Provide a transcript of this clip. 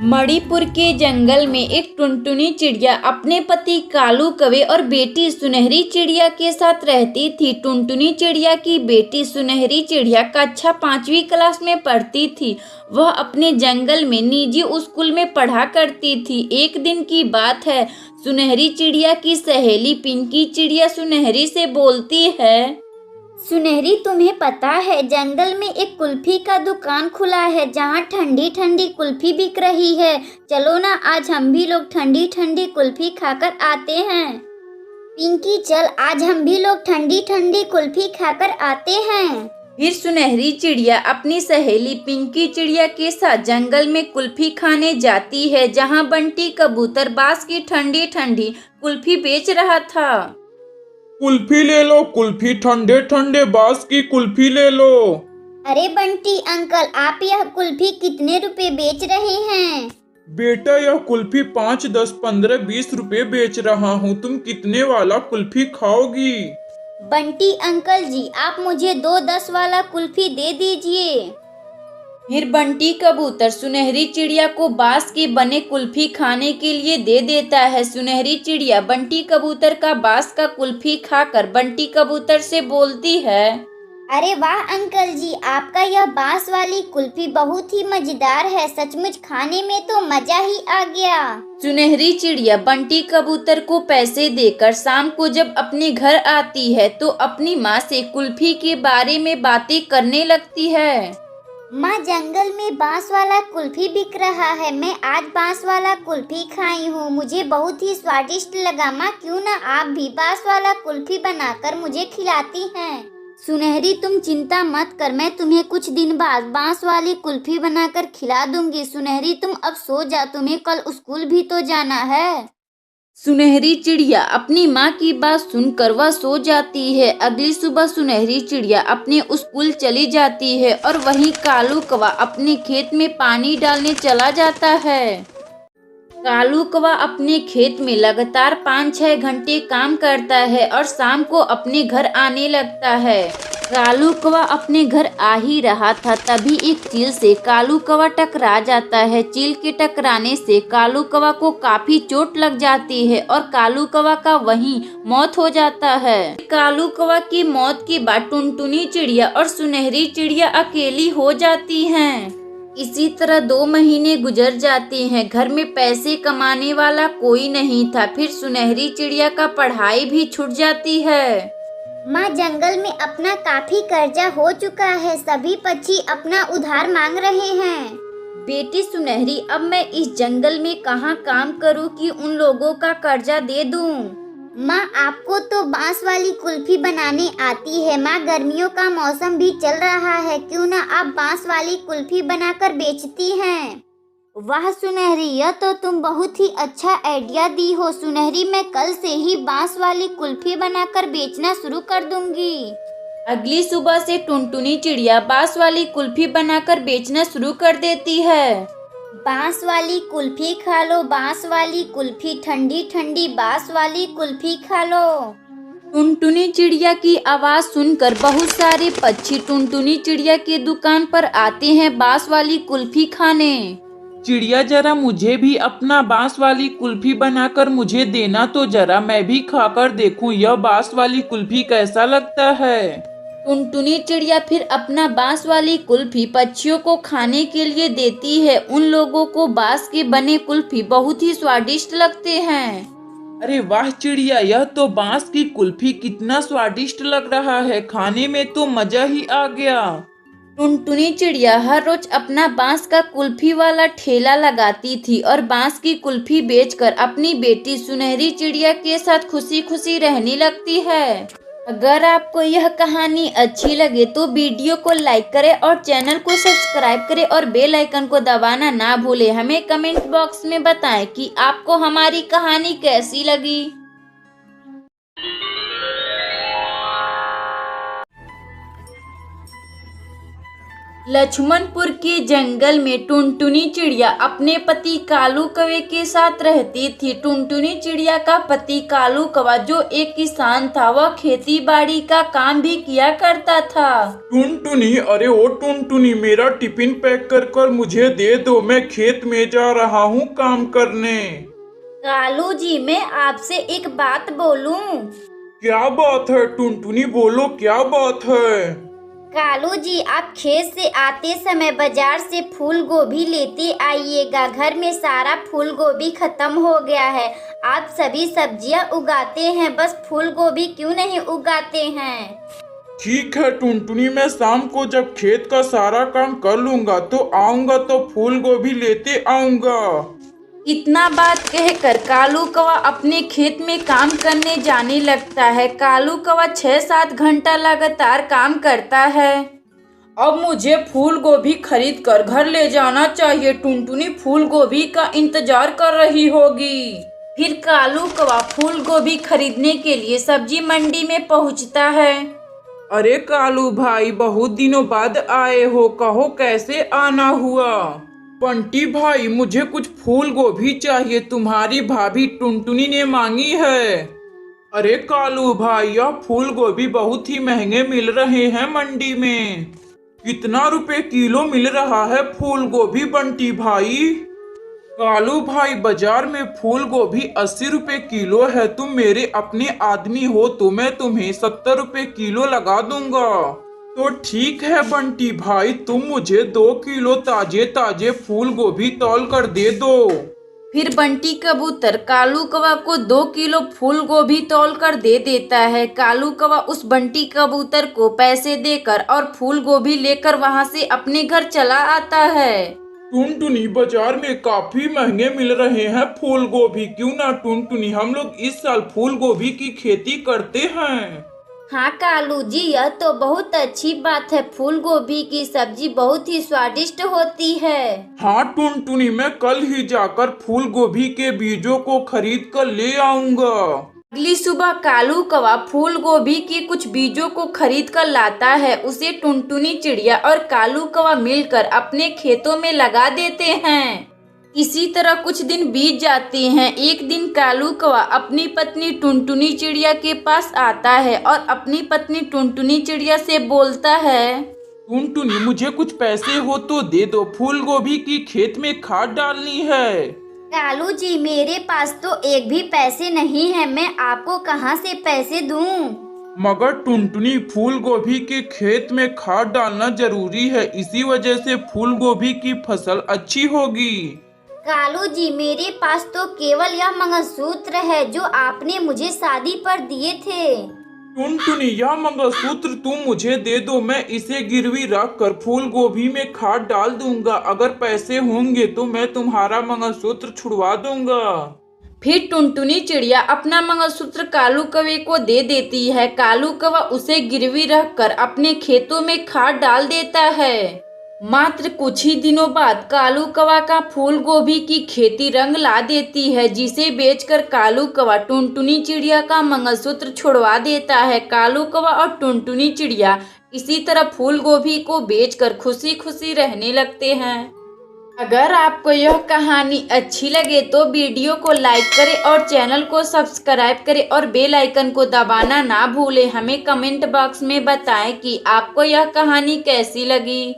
मणिपुर के जंगल में एक टुनटुनी चिड़िया अपने पति कालू कौवे और बेटी सुनहरी चिड़िया के साथ रहती थी। टुनटुनी चिड़िया की बेटी सुनहरी चिड़िया कक्षा 5वीं क्लास में पढ़ती थी। वह अपने जंगल में निजी स्कूल में पढ़ा करती थी। एक दिन की बात है, सुनहरी चिड़िया की सहेली पिंकी चिड़िया सुनहरी से बोलती है, सुनहरी, तुम्हें पता है जंगल में एक कुल्फी का दुकान खुला है जहाँ ठंडी ठंडी कुल्फी बिक रही है। चलो ना, आज हम भी लोग ठंडी ठंडी कुल्फी खाकर आते हैं। पिंकी, चल आज हम भी लोग ठंडी ठंडी कुल्फी खाकर आते हैं। फिर सुनहरी चिड़िया अपनी सहेली पिंकी चिड़िया के साथ जंगल में कुल्फी खाने जाती है, जहाँ बंटी कबूतर बांस की ठंडी ठंडी कुल्फी बेच रहा था। कुल्फी ले लो, कुल्फी ठंडे ठंडे बांस की कुल्फी ले लो। अरे बंटी अंकल, आप यह कुल्फी कितने रुपए बेच रहे हैं? बेटा, यह कुल्फी 5, 10, 15, 20 रुपए बेच रहा हूँ। तुम कितने वाला कुल्फी खाओगी? बंटी अंकल जी, आप मुझे 2 10 वाला कुल्फी दे दीजिए। फिर बंटी कबूतर सुनहरी चिड़िया को बांस के बने कुल्फी खाने के लिए दे देता है। सुनहरी चिड़िया बंटी कबूतर का बांस का कुल्फी खाकर बंटी कबूतर से बोलती है, अरे वाह अंकल जी, आपका यह बांस वाली कुल्फी बहुत ही मजेदार है। सचमुच खाने में तो मजा ही आ गया। सुनहरी चिड़िया बंटी कबूतर को पैसे देकर शाम को जब अपने घर आती है तो अपनी माँ से कुल्फी के बारे में बातें करने लगती है। माँ, जंगल में बांस वाला कुल्फी बिक रहा है। मैं आज बांस वाला कुल्फी खाई हूँ, मुझे बहुत ही स्वादिष्ट लगा। माँ, क्यों ना आप भी बांस वाला कुल्फी बनाकर मुझे खिलाती हैं। सुनहरी, तुम चिंता मत कर, मैं तुम्हें कुछ दिन बाद बांस वाली कुल्फी बनाकर खिला दूंगी। सुनहरी, तुम अब सो जा, तुम्हें कल स्कूल भी तो जाना है। सुनहरी चिड़िया अपनी माँ की बात सुनकर वह सो जाती है। अगली सुबह सुनहरी चिड़िया अपने स्कूल चली जाती है और वहीं कालू कौवा अपने खेत में पानी डालने चला जाता है। कालू कौवा अपने खेत में लगातार 5-6 घंटे काम करता है और शाम को अपने घर आने लगता है। कालू कौवा अपने घर आ ही रहा था, तभी एक चील से कालू कौवा टकरा जाता है। चील के टकराने से कालू कौवा को काफी चोट लग जाती है और कालू कौवा का वहीं मौत हो जाता है। कालू कौवा की मौत के बाद टुनटुनी चिड़िया और सुनहरी चिड़िया अकेली हो जाती हैं। इसी तरह 2 महीने गुजर जाते हैं। घर में पैसे कमाने वाला कोई नहीं था। फिर सुनहरी चिड़िया का पढ़ाई भी छूट जाती है। माँ, जंगल में अपना काफी कर्जा हो चुका है। सभी पक्षी अपना उधार मांग रहे हैं। बेटी सुनहरी, अब मैं इस जंगल में कहाँ काम करूँ कि उन लोगों का कर्जा दे दूँ। माँ, आपको तो बांस वाली कुल्फी बनाने आती है। माँ, गर्मियों का मौसम भी चल रहा है, क्यों ना आप बांस वाली कुल्फी बनाकर बेचती हैं। वाह सुनहरी, यह तो तुम बहुत ही अच्छा आइडिया दी हो। सुनहरी, मैं कल से ही बांस वाली कुल्फी बनाकर बेचना शुरू कर दूंगी। अगली सुबह से टुनटुनी चिड़िया बांस वाली कुल्फी बनाकर बेचना शुरू कर देती है। बांस वाली कुल्फी खा लो, बांस वाली कुल्फी, ठंडी ठंडी बांस वाली कुल्फी खा लो। टुनटुनी चिड़िया की आवाज सुनकर बहुत सारे पक्षी टुनटुनी चिड़िया की दुकान पर आते हैं बांस वाली कुल्फी खाने। चिड़िया, जरा मुझे भी अपना बांस वाली कुल्फी बनाकर मुझे देना तो जरा, मैं भी खाकर देखूं यह बांस वाली कुल्फी कैसा लगता है। टुनटुनी चिड़िया फिर अपना बांस वाली कुल्फी पक्षियों को खाने के लिए देती है। उन लोगों को बांस के बने कुल्फी बहुत ही स्वादिष्ट लगते हैं। अरे वाह चिड़िया, यह तो बांस की कुल्फी कितना स्वादिष्ट लग रहा है, खाने में तो मजा ही आ गया। टुनटुनी चिड़िया हर रोज अपना बांस का कुल्फी वाला ठेला लगाती थी और बांस की कुल्फी बेचकर अपनी बेटी सुनहरी चिड़िया के साथ खुशी खुशी रहने लगती है। अगर आपको यह कहानी अच्छी लगे तो वीडियो को लाइक करें और चैनल को सब्सक्राइब करें और बेल आइकन को दबाना ना भूलें। हमें कमेंट बॉक्स में बताएं कि आपको हमारी कहानी कैसी लगी। लक्ष्मणपुर के जंगल में टुनटुनी चिड़िया अपने पति कालू कौवे के साथ रहती थी। टुनटुनी चिड़िया का पति कालू कौवा जो एक किसान था, वह खेती बाड़ी का काम भी किया करता था। टुनटुनी, अरे ओ टुनटुनी, मेरा टिफिन पैक कर मुझे दे दो, मैं खेत में जा रहा हूँ काम करने। कालू जी, मैं आपसे एक बात बोलूं? क्या बात है टुनटुनी, बोलो क्या बात है। कालू जी, आप खेत से आते समय बाजार से फूल गोभी लेते आइएगा। घर में सारा फूल गोभी खत्म हो गया है। आप सभी सब्जियां उगाते हैं, बस फूल गोभी क्यों नहीं उगाते हैं? ठीक है टुनटुनी, मैं शाम को जब खेत का सारा काम कर लूंगा तो आऊंगा, तो फूल गोभी लेते आऊंगा। इतना बात कहकर कालू कौवा अपने खेत में काम करने जाने लगता है। कालू कौवा 6-7 घंटा लगातार काम करता है। अब मुझे फूल गोभी खरीद कर घर ले जाना चाहिए। टुनटुनी फूल गोभी का इंतजार कर रही होगी। फिर कालू कौवा फूल गोभी खरीदने के लिए सब्जी मंडी में पहुंचता है। अरे कालू भाई, बहुत दिनों बाद आए हो, कहो कैसे आना हुआ। बंटी भाई, मुझे कुछ फूल गोभी चाहिए, तुम्हारी भाभी टुनटुनी ने मांगी है। अरे कालू भाई, यह फूल गोभी बहुत ही महंगे मिल रहे हैं मंडी में। कितना रुपए किलो मिल रहा है फूल गोभी बंटी भाई? कालू भाई, बाजार में फूल गोभी 80 रुपए किलो है। तुम मेरे अपने आदमी हो तो मैं तुम्हें 70 रुपए किलो लगा दूंगा। तो ठीक है बंटी भाई, तुम मुझे 2 किलो ताजे ताजे फूल गोभी तौल कर दे दो। फिर बंटी कबूतर कालू कौवा को 2 किलो फूल गोभी तौल कर दे देता है। कालू कौवा उस बंटी कबूतर को पैसे देकर और फूल गोभी लेकर वहां से अपने घर चला आता है। टुनटुनी, बाजार में काफी महंगे मिल रहे हैं फूल गोभी, क्यों ना टुनटुनी हम लोग इस साल फूल गोभी की खेती करते हैं। हाँ कालू जी, यह तो बहुत अच्छी बात है। फूल गोभी की सब्जी बहुत ही स्वादिष्ट होती है। हाँ टुनटुनी, मैं कल ही जाकर फूल गोभी के बीजों को खरीद कर ले आऊंगा। अगली सुबह कालू कौवा फूल गोभी के कुछ बीजों को खरीद कर लाता है। उसे टुनटुनी चिड़िया और कालू कौवा मिलकर अपने खेतों में लगा देते हैं। इसी तरह कुछ दिन बीत जाते हैं। एक दिन कालू कौवा अपनी पत्नी टुनटुनी चिड़िया के पास आता है और अपनी पत्नी टुनटुनी चिड़िया से बोलता है, टुनटुनी, मुझे कुछ पैसे हो तो दे दो, फूल गोभी की खेत में खाद डालनी है। कालू जी, मेरे पास तो एक भी पैसे नहीं है, मैं आपको कहाँ से पैसे दूं? मगर टुनटुनी, फूल गोभी के खेत में खाद डालना जरूरी है, इसी वजह से फूल गोभी की फसल अच्छी होगी। कालू जी, मेरे पास तो केवल यह मंगलसूत्र है जो आपने मुझे शादी पर दिए थे। टुनटुनी, यह मंगलसूत्र तुम मुझे दे दो, मैं इसे गिरवी रख कर फूल गोभी में खाद डाल दूंगा। अगर पैसे होंगे तो मैं तुम्हारा मंगलसूत्र छुड़वा दूंगा। फिर टुनटुनी चिड़िया अपना मंगलसूत्र कालू कौवे को दे देती है। कालू कौवा उसे गिरवी रखकर अपने खेतों में खाद डाल देता है। मात्र कुछ ही दिनों बाद कालू कौवा का फूल गोभी की खेती रंग ला देती है, जिसे बेचकर कालू कौवा टुनटुनी चिड़िया का मंगलसूत्र छुड़वा देता है। कालू कौवा और टुनटुनी चिड़िया इसी तरह फूल गोभी को बेचकर खुशी खुशी रहने लगते हैं। अगर आपको यह कहानी अच्छी लगे तो वीडियो को लाइक करें और चैनल को सब्सक्राइब करें और बेल आइकन को दबाना ना भूलें। हमें कमेंट बॉक्स में बताएं कि आपको यह कहानी कैसी लगी।